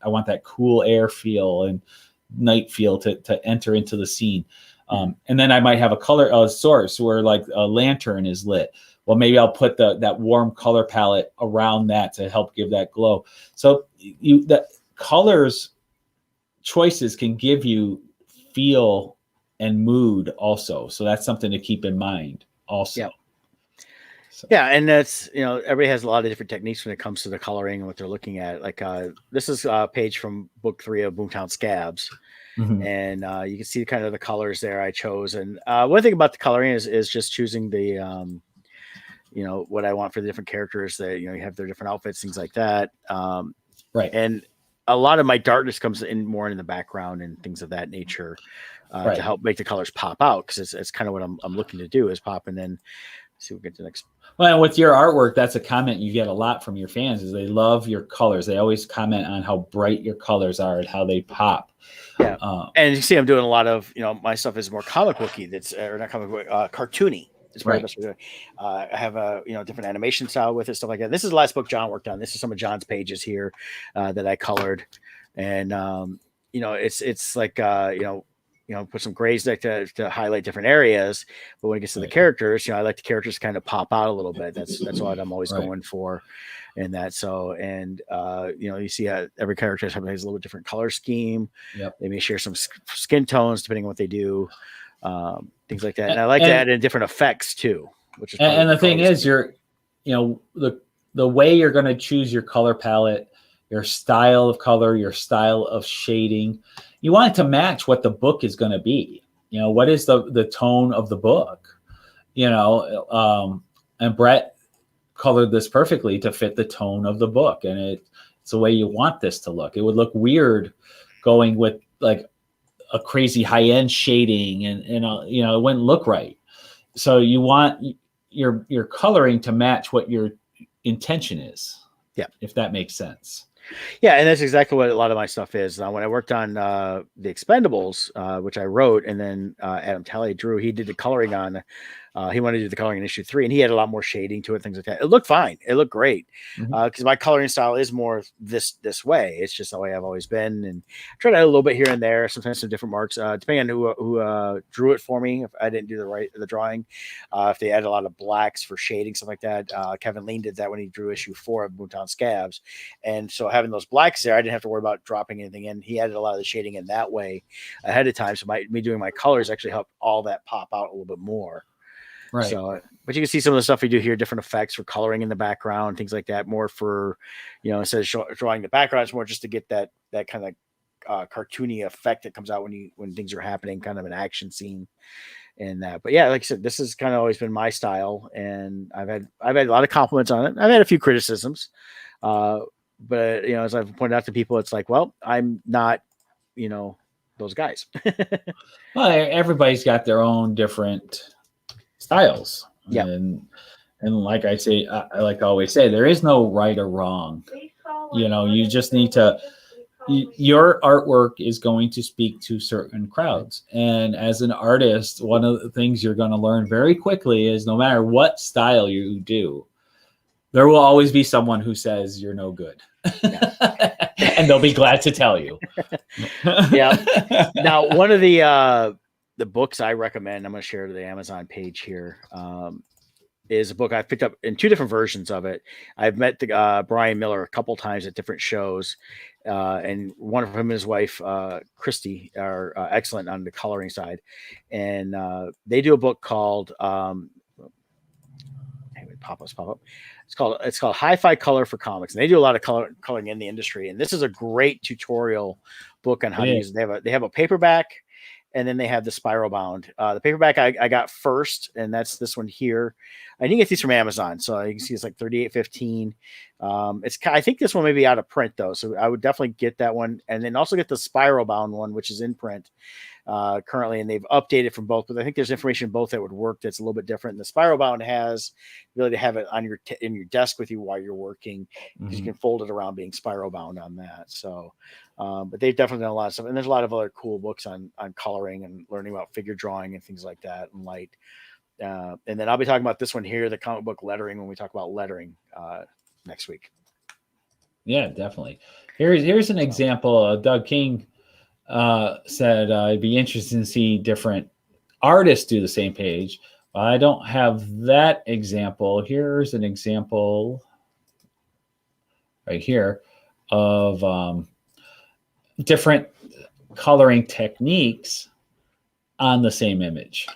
want that cool air feel and night feel to enter into the scene. And then I might have a color source where like a lantern is lit. Well, maybe I'll put that warm color palette around that to help give that glow. So the colors choices can give you feel and mood also. So that's something to keep in mind also. Yeah. So. Yeah, and that's, everybody has a lot of different techniques when it comes to the coloring and what they're looking at. Like this is a page from book 3 of Boomtown Scabs. And you can see kind of the colors there I chose. And one thing about the coloring is just choosing the what I want for the different characters, that, you have their different outfits, things like that. Right. And a lot of my darkness comes in more in the background and things of that nature to help make the colors pop out. Cause it's kind of what I'm looking to do, is pop, and then see, we'll get to the next. Well, with your artwork, that's a comment you get a lot from your fans, is they love your colors. They always comment on how bright your colors are and how they pop. Yeah. And you see, I'm doing a lot of, my stuff is more comic booky. Or not comic book, cartoony. It's probably the best way to do it. I have a different animation style with it, stuff like that. This is the last book John worked on. This is some of John's pages here that I colored, and it's like put some grays there to highlight different areas. But when it gets to the characters, I like the characters to kind of pop out a little bit. That's what I'm always going for, in that. So, and you see every character has a little bit different color scheme. Yep. They may share some skin tones depending on what they do. Things like that, and I like to add in different effects too. Which is and the thing is, the way you're going to choose your color palette, your style of color, your style of shading, you want it to match what the book is going to be. What is the tone of the book? And Brett colored this perfectly to fit the tone of the book, and it's the way you want this to look. It would look weird going with like a crazy high-end shading, and it wouldn't look right. So you want your coloring to match what your intention is. Yeah, if that makes sense. Yeah, and that's exactly what a lot of my stuff is. When I worked on The Expendables, which I wrote, and then Adam Talley drew, he did the coloring on. He wanted to do the coloring in issue 3, and he had a lot more shading to it, things like that. It looked fine. It looked great, because my coloring style is more this way. It's just the way I've always been, and I try to add a little bit here and there, sometimes some different marks, depending on who drew it for me. If I didn't do the drawing, if they added a lot of blacks for shading, stuff like that. Kevin Lean did that when he drew issue 4 of Boomtown Scabs, and so having those blacks there, I didn't have to worry about dropping anything in. He added a lot of the shading in that way ahead of time, so me doing my colors actually helped all that pop out a little bit more. Right. So, but you can see some of the stuff we do here, different effects for coloring in the background, things like that, more for, instead of drawing the background, it's more just to get that kind of cartoony effect that comes out when things are happening, kind of an action scene and that. But yeah, like I said, this has kind of always been my style, and I've had a lot of compliments on it. I've had a few criticisms, but as I've pointed out to people, it's like, well, I'm not, those guys. Well, everybody's got their own different styles. Yeah. And like I say, I like to always say, there is no right or wrong. You just need to, your artwork is going to speak to certain crowds. And as an artist, one of the things you're going to learn very quickly is no matter what style you do, there will always be someone who says you're no good. And they'll be glad to tell you. Yeah. Now, one of the books I recommend, I'm going to share to the Amazon page here, is a book I've picked up in 2 different versions of it. I've met the Brian Miller a couple times at different shows, and one of him and his wife, Christy, are excellent on the coloring side, and they do a book called pop up. It's called Hi-Fi Color for Comics, and they do a lot of coloring in the industry. And this is a great tutorial book on how to use it. They have a paperback, and then they have the spiral bound. The paperback I got first, and that's this one here. I didn't get these from Amazon, so you can see it's like $38.15. I think this one may be out of print though, so I would definitely get that one, and then also get the spiral bound one, which is in print currently, and they've updated from both. But I think there's information in both that would work that's a little bit different. And the spiral bound has the ability to have it on in your desk with you while you're working, because you can fold it around, being spiral bound on that. So. But they've definitely done a lot of stuff, and there's a lot of other cool books on coloring and learning about figure drawing and things like that, and light. And then I'll be talking about this one here, the comic book lettering, when we talk about lettering next week. Yeah, definitely. Here's an example. Doug King said it'd be interesting to see different artists do the same page. I don't have that example. Here's an example right here of different coloring techniques on the same image.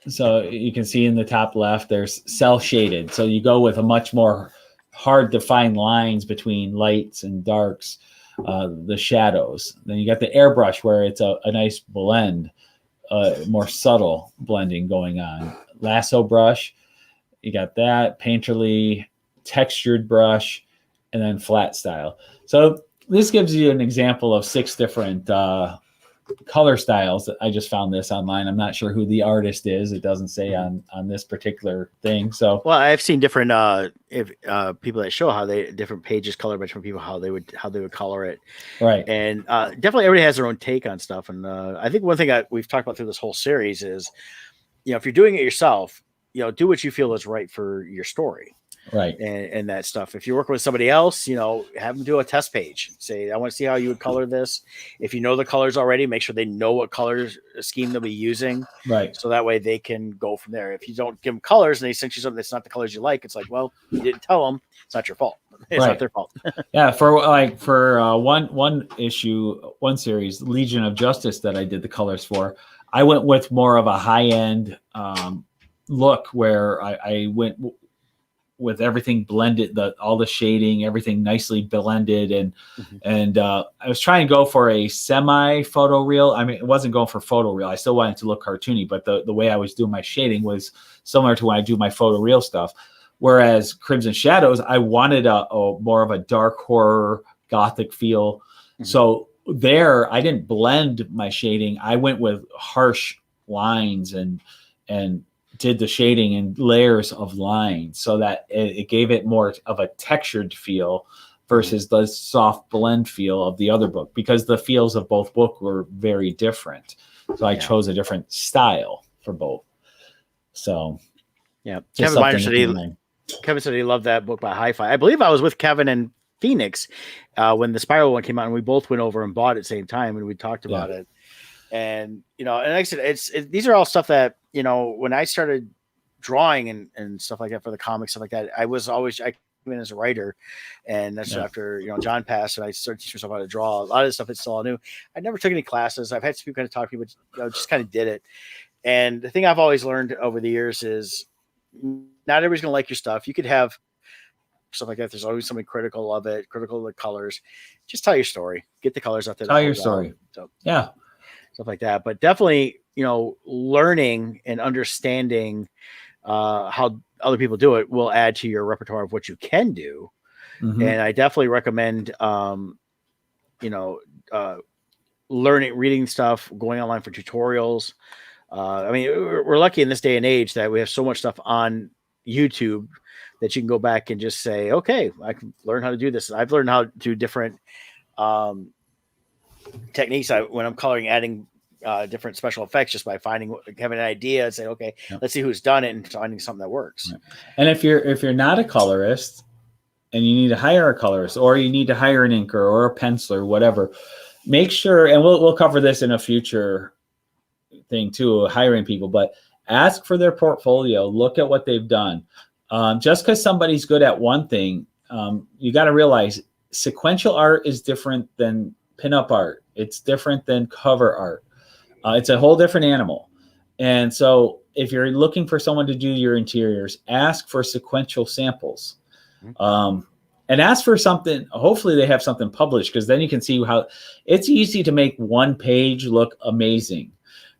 So you can see in the top left, there's cell shaded. So you go with a much more hard to find lines between lights and darks, the shadows. Then you got the airbrush, where it's a nice blend, more subtle blending going on. Lasso brush, you got that, painterly, textured brush, and then flat style. So this gives you an example of 6 different color styles. I just found this online. I'm not sure who the artist is. It doesn't say on this particular thing. So, well, I've seen different people that show how different pages colored by different people, how they would color it. Right. And definitely everybody has their own take on stuff. And I think one thing we've talked about through this whole series is, if you're doing it yourself, do what you feel is right for your story. Right. And that stuff. If you're working with somebody else, have them do a test page. Say, I want to see how you would color this. If you know the colors already, make sure they know what color scheme they'll be using. Right. So that way they can go from there. If you don't give them colors and they send you something that's not the colors you like, it's like, well, you didn't tell them. It's not your fault. It's not their fault. Yeah. For one issue, one series, Legion of Justice, that I did the colors for, I went with more of a high end look, where I went with everything blended, all the shading, everything nicely blended, and I was trying to go for a semi photoreal. I mean, it wasn't going for photoreal. I still wanted to look cartoony, but the way I was doing my shading was similar to when I do my photoreal stuff. Whereas Crimson Shadows, I wanted a more of a dark horror gothic feel. So there, I didn't blend my shading. I went with harsh lines and did the shading in layers of lines, so that it gave it more of a textured feel versus the soft blend feel of the other book, because the feels of both books were very different. So I chose a different style for both. So yeah, Kevin said he loved that book by Hi-Fi. I believe I was with Kevin and Phoenix when the Spiral one came out, and we both went over and bought it at the same time, and we talked about it. And and like I said, these are all stuff that, when I started drawing and stuff like that for the comics, stuff like that, I came in as a writer, and that's after John passed, and I started teaching myself how to draw. A lot of the stuff it's still all new. I never took any classes. I've had some people kind of talk to me, but just kind of did it. And the thing I've always learned over the years is, not everybody's gonna like your stuff. You could have stuff like that. There's always somebody critical of it, critical of the colors. Just tell your story. Get the colors out there. Tell your story. So, yeah. Stuff like that. But definitely, learning and understanding how other people do it will add to your repertoire of what you can do. And I definitely recommend, reading stuff, going online for tutorials. I mean, we're lucky in this day and age that we have so much stuff on YouTube that you can go back and just say, okay, I can learn how to do this. I've learned how to do different techniques when I'm coloring, adding different special effects, just by having an idea and saying, okay, let's see who's done it, and finding something that works. And if you're not a colorist and you need to hire a colorist, or you need to hire an inker or a penciler, whatever, make sure, and we'll cover this in a future thing too, hiring people, but ask for their portfolio, look at what they've done. Just because somebody's good at one thing, you got to realize sequential art is different than pinup art. It's different than cover art. It's a whole different animal. And so if you're looking for someone to do your interiors, ask for sequential samples. And ask for something. Hopefully they have something published, because then you can see how it's easy to make one page look amazing.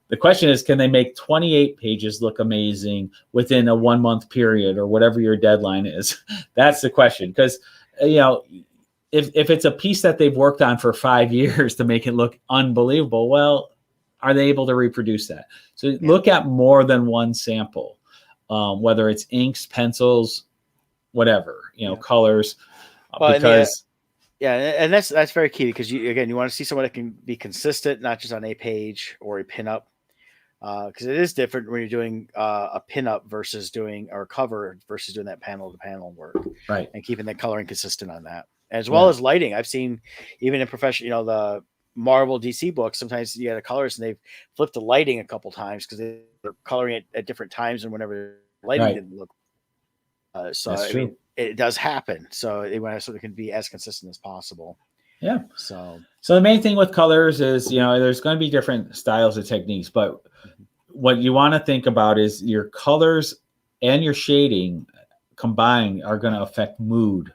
The question is, can they make 28 pages look amazing within a 1 month period or whatever your deadline is? That's the question. Because, you know, if it's a piece that they've worked on for 5 years to make it look unbelievable, well, are they able to reproduce that? So look at more than one sample, whether it's inks, pencils, whatever, you know, colors, because and that's very key, because you want to see someone that can be consistent, not just on a page or a pinup, because it is different when you're doing a pinup versus doing, or a cover versus doing that panel to panel work, right? And keeping the coloring consistent on that, as well as lighting. I've seen even in professional, you know, the Marvel DC books, sometimes you get a colorist and they've flipped the lighting a couple times because they're coloring it at different times, and whenever lighting didn't look. So that's true. It does happen. So they want to sort of can be as consistent as possible. Yeah. So the main thing with colors is, you know, there's going to be different styles of techniques, but what you want to think about is your colors and your shading combined are going to affect mood.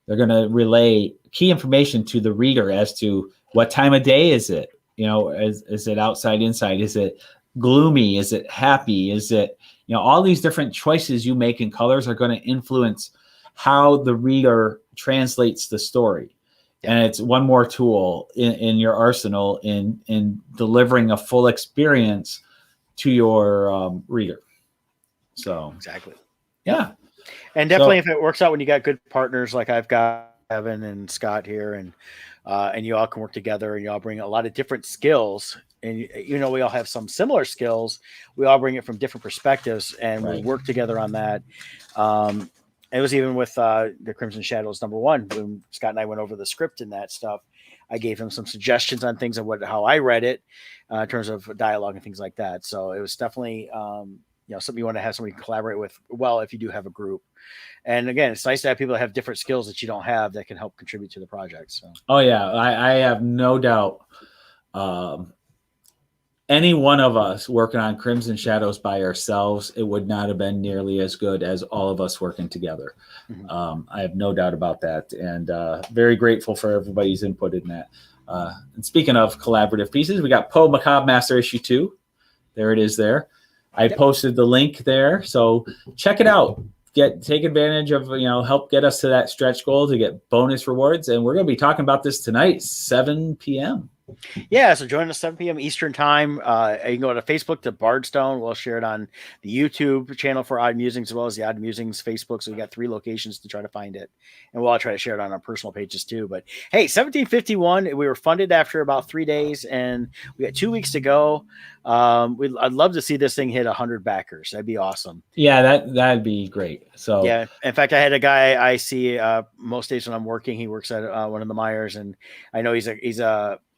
They're going to relay key information to the reader as to what time of day is it? You know, is it outside, inside? Is it gloomy? Is it happy? Is it, you know, all these different choices you make in colors are going to influence how the reader translates the story. And it's one more tool in your arsenal in delivering a full experience to your reader. So exactly. Yeah. And definitely if it works out when you got good partners, like I've got Evan and Scott here, and you all can work together, and you all bring a lot of different skills. And, you know, we all have some similar skills. We all bring it from different perspectives, and we work together on that. It was even with the Crimson Shadows #1, when Scott and I went over the script and that stuff. I gave him some suggestions on things of how I read it in terms of dialogue and things like that. So it was definitely, you know, something you want to have somebody collaborate with. Well, if you do have a group, and again, it's nice to have people that have different skills that you don't have that can help contribute to the project. So, I have no doubt. Any one of us working on Crimson Shadows by ourselves, it would not have been nearly as good as all of us working together. I have no doubt about that, and very grateful for everybody's input in that. And speaking of collaborative pieces, we got Poe Macabre Master issue 2. There it is there. I posted the link there, so check it out. Take advantage of, you know, help get us to that stretch goal to get bonus rewards. And we're going to be talking about this tonight, 7 p.m. Yeah, so join us 7 p.m. Eastern time. You can go to Facebook to Bardstone. We'll share it on the YouTube channel for Odd Musings, as well as the Odd Musings Facebook. So we got 3 locations to try to find it, and we'll all try to share it on our personal pages too. But hey, 1751. We were funded after about 3 days, and we got 2 weeks to go. I'd love to see this thing hit 100 backers. That'd be awesome. Yeah, that'd be great. So yeah, in fact, I had a guy I see most days when I'm working. He works at one of the Myers, and I know he's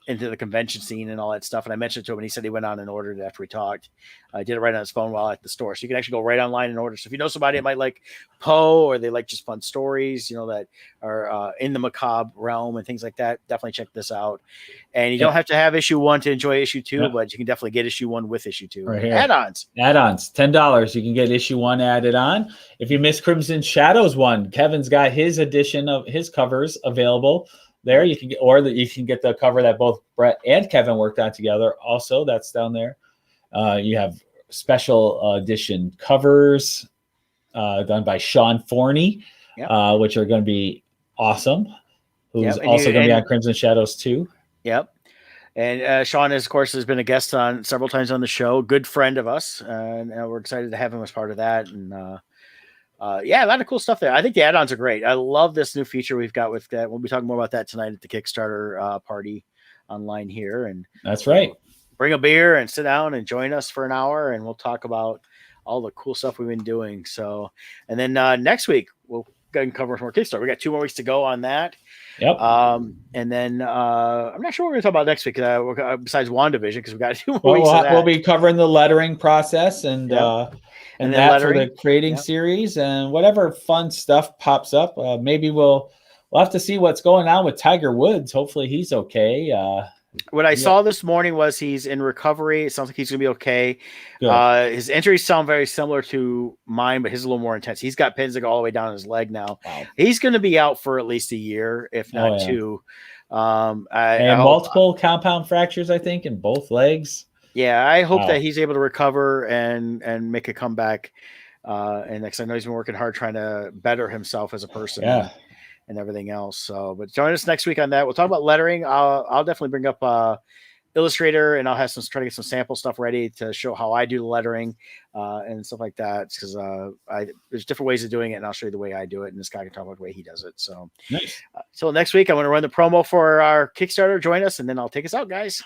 into the convention scene and all that stuff. And I mentioned it to him, and he said he went on and ordered it after we talked. I did it right on his phone while at the store. So you can actually go right online and order. So if you know somebody that might like Poe, or they like just fun stories, you know, that are in the macabre realm and things like that, definitely check this out. And you don't have to have issue 1 to enjoy issue 2, but you can definitely get issue 1 with issue 2. Right here. Add-ons, $10. You can get issue 1 added on. If you miss Crimson Shadows 1, Kevin's got his edition of his covers available. There you can get, you can get the cover that both Brett and Kevin worked on together. Also, that's down there. You have special edition covers done by Sean Forney, which are going to be awesome. Who's also going to be on Crimson Shadows 2. Yep. And Sean, of course, has been a guest on several times on the show. Good friend of us, and we're excited to have him as part of that. And a lot of cool stuff there. I think the add-ons are great. I love this new feature we've got with that. We'll be talking more about that tonight at the Kickstarter party online here. And that's right. Bring a beer and sit down and join us for an hour, and we'll talk about all the cool stuff we've been doing. So, and then next week we'll going to cover more Kickstarter. We got 2 more weeks to go on that. Yep. And then I'm not sure what we're going to talk about next week besides WandaVision, because we got 2 more weeks of that. We'll be covering the lettering process and that lettering for the creating series, and whatever fun stuff pops up. Maybe we'll have to see what's going on with Tiger Woods. Hopefully he's okay. What I saw this morning was he's in recovery. It sounds like he's going to be okay. His injuries sound very similar to mine, but his is a little more intense. He's got pins that go all the way down his leg now. Wow. He's going to be out for at least a year, if not 2. And multiple compound fractures, I think, in both legs. Yeah, I hope that he's able to recover and make a comeback. And next, I know he's been working hard trying to better himself as a person. Yeah. And everything else. So, but join us next week on that. We'll talk about lettering. I'll definitely bring up Illustrator, and I'll have try to get some sample stuff ready to show how I do the lettering and stuff like that. Because there's different ways of doing it, and I'll show you the way I do it. And this guy can talk about the way he does it. So, nice. So next week I'm going to run the promo for our Kickstarter. Join us, and then I'll take us out, guys.